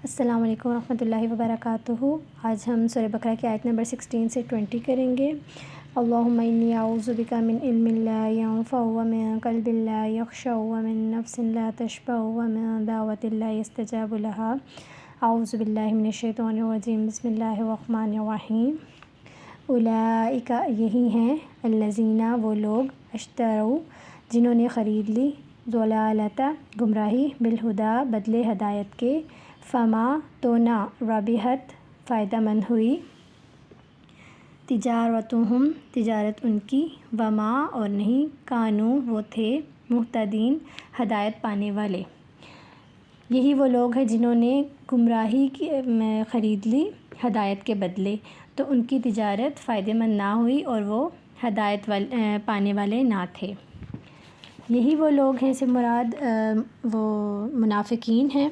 السلام علیکم ورحمۃ اللہ وبرکاتہ۔ آج ہم سورہ بقرہ کی آیت نمبر 16 سے 20 کریں گے۔ اللہم انی اعوذ بک من علم لا ینفع ومن قلب لا یخشع ومن نفس لا تشبع ومن دعوت لا یستجاب لها۔ اعوذ باللہ من الشیطان الرجیم، بسم اللہ الرحمن الرحیم۔ اولئک یہی ہیں، الذین وہ لوگ، اشتروا جنہوں نے خرید لی، ضلالۃ گمراہی، بالہدیٰ بدلے ہدایت کے، فما تو نہ، ربحت فائدہ مند ہوئی، تجارتہم تجارت ان کی، وما اور نہیں، کانوا وہ تھے، مہتدین ہدایت پانے والے۔ یہی وہ لوگ ہیں جنہوں نے گمراہی میں خرید لی ہدایت کے بدلے، تو ان کی تجارت فائدہ مند نہ ہوئی اور وہ ہدایت پانے والے نہ تھے۔ یہی وہ لوگ ہیں، سے مراد وہ منافقین ہیں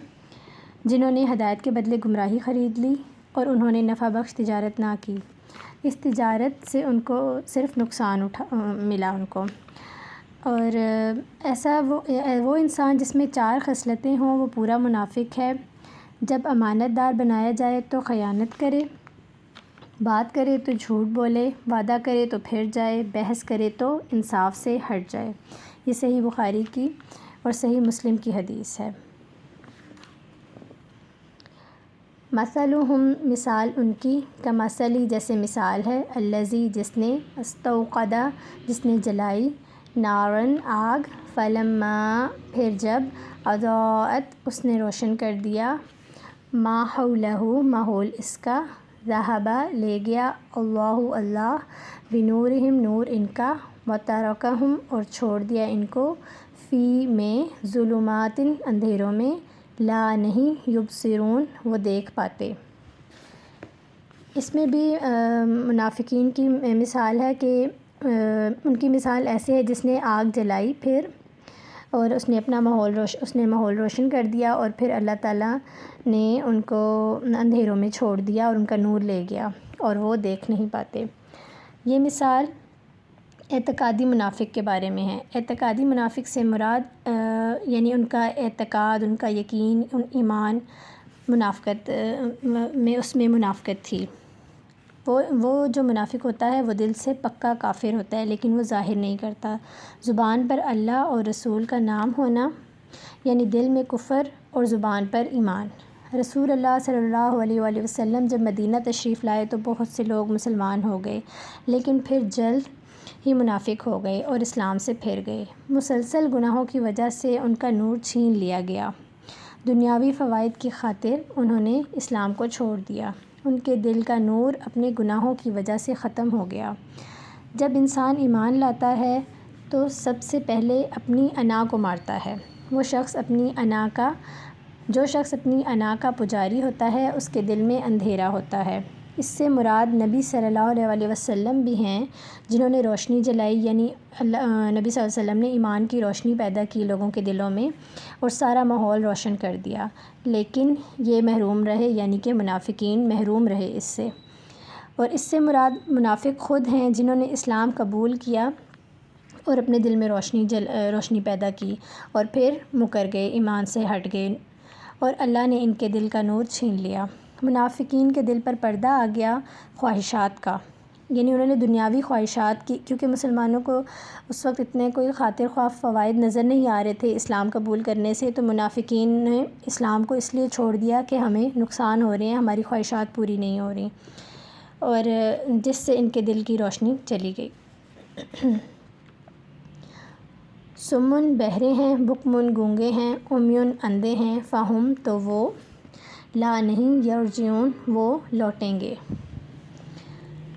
جنہوں نے ہدایت کے بدلے گمراہی خرید لی اور انہوں نے نفع بخش تجارت نہ کی۔ اس تجارت سے ان کو صرف نقصان ملا ان کو۔ اور ایسا وہ انسان جس میں 4 خصلتیں ہوں، وہ پورا منافق ہے۔ جب امانت دار بنایا جائے تو خیانت کرے، بات کرے تو جھوٹ بولے، وعدہ کرے تو پھر جائے، بحث کرے تو انصاف سے ہٹ جائے۔ یہ صحیح بخاری کی اور صحیح مسلم کی حدیث ہے۔ مثلہم مثال ان کی، کمثلی جیسے مثال ہے، الذی جس نے، استوقد جس نے جلائی، نارن آگ، فلما پھر جب، اضاءت اس نے روشن کر دیا، ما حولہ ماحول اس کا، ذہب لے گیا، اللہ بنورہم نور ان کا، وترکہم اور چھوڑ دیا ان کو، فی میں ظلمات اندھیروں میں، لا نہیں، یبصرون وہ دیکھ پاتے۔ اس میں بھی منافقین کی مثال ہے کہ ان کی مثال ایسے ہے جس نے آگ جلائی پھر اور اس نے اپنا ماحول روشن کر دیا، اور پھر اللہ تعالیٰ نے ان کو اندھیروں میں چھوڑ دیا اور ان کا نور لے گیا اور وہ دیکھ نہیں پاتے۔ یہ مثال اعتقادی منافق کے بارے میں ہے۔ اعتقادی منافق سے مراد یعنی ان کا اعتقاد، ان کا یقین، ایمان منافقت میں، اس میں منافقت تھی۔ وہ جو منافق ہوتا ہے وہ دل سے پکا کافر ہوتا ہے، لیکن وہ ظاہر نہیں کرتا۔ زبان پر اللہ اور رسول کا نام ہونا، یعنی دل میں کفر اور زبان پر ایمان۔ رسول اللہ صلی اللہ علیہ وآلہ وسلم جب مدینہ تشریف لائے تو بہت سے لوگ مسلمان ہو گئے، لیکن پھر جلد ہی منافق ہو گئے اور اسلام سے پھر گئے۔ مسلسل گناہوں کی وجہ سے ان کا نور چھین لیا گیا۔ دنیاوی فوائد کی خاطر انہوں نے اسلام کو چھوڑ دیا۔ ان کے دل کا نور اپنے گناہوں کی وجہ سے ختم ہو گیا۔ جب انسان ایمان لاتا ہے تو سب سے پہلے اپنی انا کو مارتا ہے۔ جو شخص اپنی انا کا پجاری ہوتا ہے، اس کے دل میں اندھیرا ہوتا ہے۔ اس سے مراد نبی صلی اللہ علیہ وسلم بھی ہیں، جنہوں نے روشنی جلائی، یعنی نبی صلی اللہ علیہ وسلم نے ایمان کی روشنی پیدا کی لوگوں کے دلوں میں اور سارا ماحول روشن کر دیا، لیکن یہ محروم رہے، یعنی کہ منافقین محروم رہے اس سے۔ اور اس سے مراد منافق خود ہیں جنہوں نے اسلام قبول کیا اور اپنے دل میں روشنی پیدا کی اور پھر مکر گئے، ایمان سے ہٹ گئے اور اللہ نے ان کے دل کا نور چھین لیا۔ منافقین کے دل پر پردہ آ گیا خواہشات کا، یعنی انہوں نے دنیاوی خواہشات کی، کیونکہ مسلمانوں کو اس وقت اتنے کوئی خاطر خواہ فوائد نظر نہیں آ رہے تھے اسلام قبول کرنے سے، تو منافقین نے اسلام کو اس لیے چھوڑ دیا کہ ہمیں نقصان ہو رہے ہیں، ہماری خواہشات پوری نہیں ہو رہی، اور جس سے ان کے دل کی روشنی چلی گئی۔ سمن بہرے ہیں، بکمن گونگے ہیں، عمیٌ اندھے ہیں، فہم تو وہ، لا نہیں، یرجعون وہ لوٹیں گے۔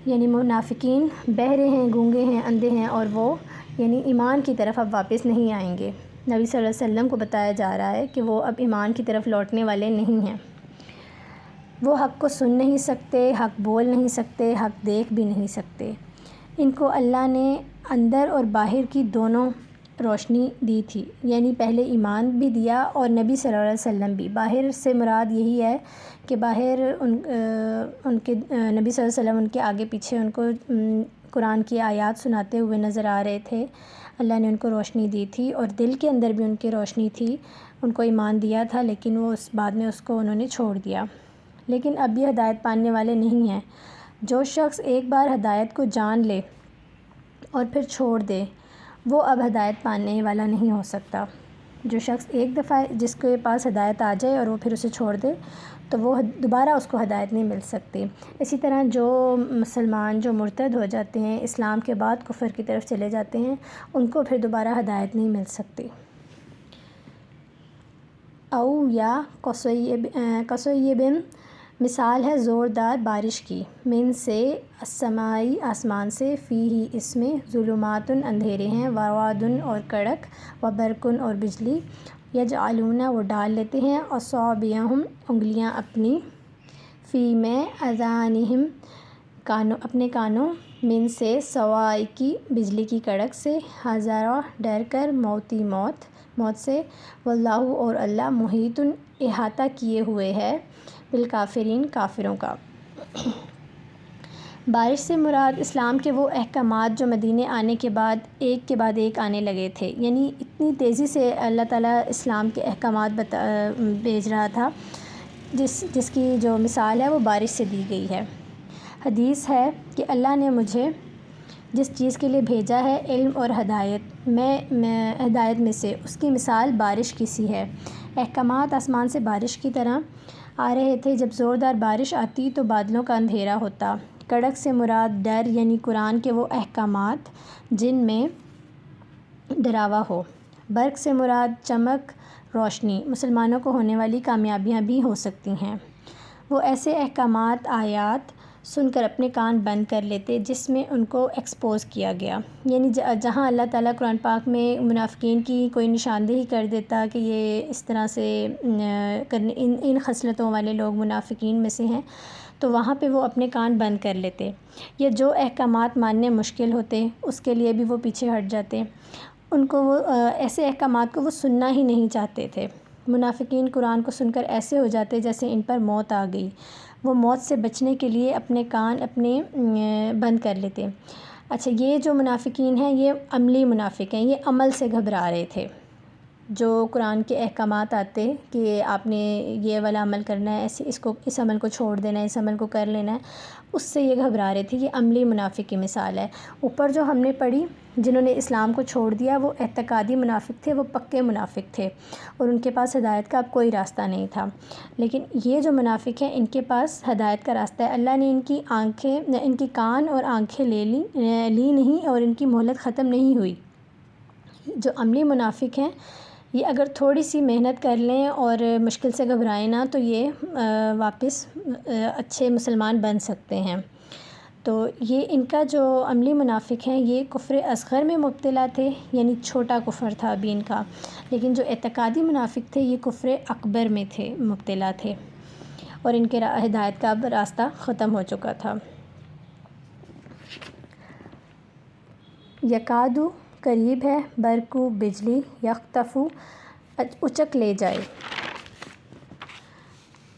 یعنی منافقین بہرے ہیں، گونگے ہیں، اندھے ہیں، اور وہ یعنی ایمان کی طرف اب واپس نہیں آئیں گے۔ نبی صلی اللہ علیہ وسلم کو بتایا جا رہا ہے کہ وہ اب ایمان کی طرف لوٹنے والے نہیں ہیں۔ وہ حق کو سن نہیں سکتے، حق بول نہیں سکتے، حق دیکھ بھی نہیں سکتے۔ ان کو اللہ نے اندر اور باہر کی دونوں روشنی دی تھی، یعنی پہلے ایمان بھی دیا اور نبی صلی اللہ علیہ وسلم بھی۔ باہر سے مراد یہی ہے کہ باہر ان کے نبی صلی اللہ علیہ وسلم ان کے آگے پیچھے ان کو قرآن کی آیات سناتے ہوئے نظر آ رہے تھے، اللہ نے ان کو روشنی دی تھی اور دل کے اندر بھی ان کی روشنی تھی، ان کو ایمان دیا تھا، لیکن وہ بعد میں اس کو انہوں نے چھوڑ دیا۔ لیکن اب یہ ہدایت پانے والے نہیں ہیں۔ جو شخص ایک بار ہدایت کو جان لے اور پھر چھوڑ دے وہ اب ہدایت پانے والا نہیں ہو سکتا۔ جو شخص ایک دفعہ جس کے پاس ہدایت آ جائے اور وہ پھر اسے چھوڑ دے تو وہ دوبارہ اس کو ہدایت نہیں مل سکتی۔ اسی طرح جو مسلمان جو مرتد ہو جاتے ہیں، اسلام کے بعد کفر کی طرف چلے جاتے ہیں، ان کو پھر دوبارہ ہدایت نہیں مل سکتی۔ او یا قصیب مثال ہے زوردار بارش کی، من سے السمائی آسمان سے، فیہ اس میں ظلمات اندھیرے ہیں، ورعد اور کڑک، وبرق اور بجلی، یجعلون وہ ڈال لیتے ہیں، اصابعہم انگلیاں اپنی، فی میں اذانہم اپنے کانوں، من سے صواعق بجلی کی کڑک سے، حذرا ڈر کر، موت سے، واللہ اور اللہ محیط احاطہ کیے ہوئے ہے، بالکافرین کافروں کا۔ بارش سے مراد اسلام کے وہ احکامات جو مدینے آنے کے بعد ایک آنے لگے تھے، یعنی اتنی تیزی سے اللہ تعالیٰ اسلام کے احکامات بھیج رہا تھا، جس کی جو مثال ہے وہ بارش سے دی گئی ہے۔ حدیث ہے کہ اللہ نے مجھے جس چیز کے لیے بھیجا ہے، علم اور ہدایت میں سے اس کی مثال بارش کی سی ہے۔ احکامات آسمان سے بارش کی طرح آ رہے تھے۔ جب زوردار بارش آتی تو بادلوں کا اندھیرا ہوتا۔ کڑک سے مراد ڈر، یعنی قرآن کے وہ احکامات جن میں ڈراوا ہو۔ برق سے مراد چمک، روشنی، مسلمانوں کو ہونے والی کامیابیاں بھی ہو سکتی ہیں۔ وہ ایسے احکامات آیات سن کر اپنے کان بند کر لیتے جس میں ان کو ایکسپوز کیا گیا، یعنی جہاں اللہ تعالیٰ قرآن پاک میں منافقین کی کوئی نشاندہی کر دیتا کہ یہ اس طرح سے ان خصلتوں والے لوگ منافقین میں سے ہیں، تو وہاں پہ وہ اپنے کان بند کر لیتے، یا جو احکامات ماننے مشکل ہوتے اس کے لیے بھی وہ پیچھے ہٹ جاتے۔ ان کو وہ ایسے احکامات کو وہ سننا ہی نہیں چاہتے تھے۔ منافقین قرآن کو سن کر ایسے ہو جاتے جیسے ان پر موت آ گئی، وہ موت سے بچنے کے لیے اپنے کان بند کر لیتے۔ اچھا، یہ جو منافقین ہیں یہ عملی منافق ہیں، یہ عمل سے گھبرا رہے تھے۔ جو قرآن کے احکامات آتے کہ آپ نے یہ والا عمل کرنا ہے، اس عمل کو چھوڑ دینا ہے، اس عمل کو کر لینا ہے، اس سے یہ گھبرا رہے تھے۔ یہ عملی منافق کی مثال ہے۔ اوپر جو ہم نے پڑھی، جنہوں نے اسلام کو چھوڑ دیا وہ اعتقادی منافق تھے، وہ پکے منافق تھے اور ان کے پاس ہدایت کا اب کوئی راستہ نہیں تھا۔ لیکن یہ جو منافق ہیں ان کے پاس ہدایت کا راستہ ہے۔ اللہ نے ان کی کان اور آنکھیں لی نہیں اور ان کی مہلت ختم نہیں ہوئی۔ جو عملی منافق ہیں یہ اگر تھوڑی سی محنت کر لیں اور مشکل سے گھبرائیں نہ تو یہ واپس اچھے مسلمان بن سکتے ہیں۔ تو یہ ان کا جو عملی منافق ہیں یہ کفر اصغر میں مبتلا تھے، یعنی چھوٹا کفر تھا ابھی ان کا، لیکن جو اعتقادی منافق تھے یہ کفر اکبر میں مبتلا تھے اور ان کے ہدایت کا اب راستہ ختم ہو چکا تھا۔ یکادو قریب ہے، برقو بجلی، یخطفو اچک لے جائے،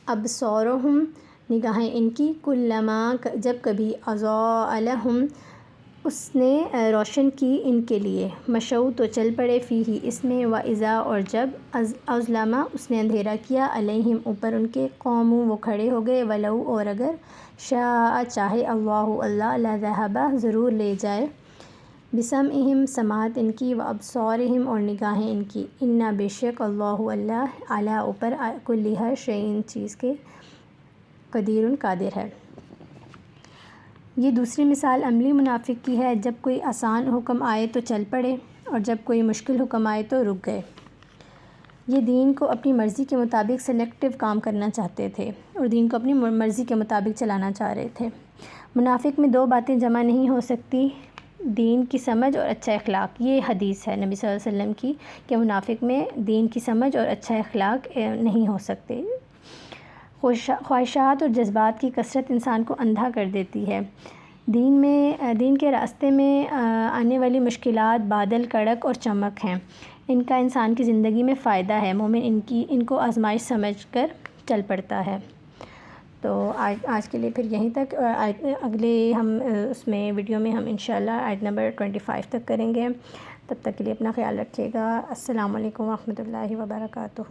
ابصارہم نگاہیں ان کی، کلما جب کبھی، اضاء لہم اس نے روشن کی ان کے لیے، مشوا تو چل پڑے، فیہ اس میں، واذا اور جب، اظلم اس نے اندھیرا کیا، علیہم اوپر ان کے، قوموا وہ کھڑے ہو گئے، ولو اور اگر، شاء چاہے، اللہ لذہب ضرور لے جائے، بسمعہم سماعت ان کی، وابصارہم اور نگاہیں ان کی، انا بے شک، اللہ اعلیٰ اوپر، کل ہر شیء چیز کے، قدیر قادر ہے۔ یہ دوسری مثال عملی منافق کی ہے۔ جب کوئی آسان حکم آئے تو چل پڑے اور جب کوئی مشکل حکم آئے تو رک گئے۔ یہ دین کو اپنی مرضی کے مطابق سلیکٹیو کام کرنا چاہتے تھے اور دین کو اپنی مرضی کے مطابق چلانا چاہ رہے تھے۔ منافق میں دو باتیں جمع نہیں ہو سکتی، دین کی سمجھ اور اچھا اخلاق۔ یہ حدیث ہے نبی صلی اللہ علیہ وسلم کی کہ منافق میں دین کی سمجھ اور اچھا اخلاق نہیں ہو سکتے۔ خواہشات اور جذبات کی کثرت انسان کو اندھا کر دیتی ہے۔ دین کے راستے میں آنے والی مشکلات بادل، کڑک اور چمک ہیں، ان کا انسان کی زندگی میں فائدہ ہے۔ مومن ان کو آزمائش سمجھ کر چل پڑتا ہے۔ تو آج کے لیے پھر یہیں تک، اگلے ہم اس میں ویڈیو میں ہم انشاءاللہ آیت نمبر 25 تک کریں گے۔ تب تک کے لیے اپنا خیال رکھیے گا۔ السلام علیکم ورحمۃ اللہ وبرکاتہ۔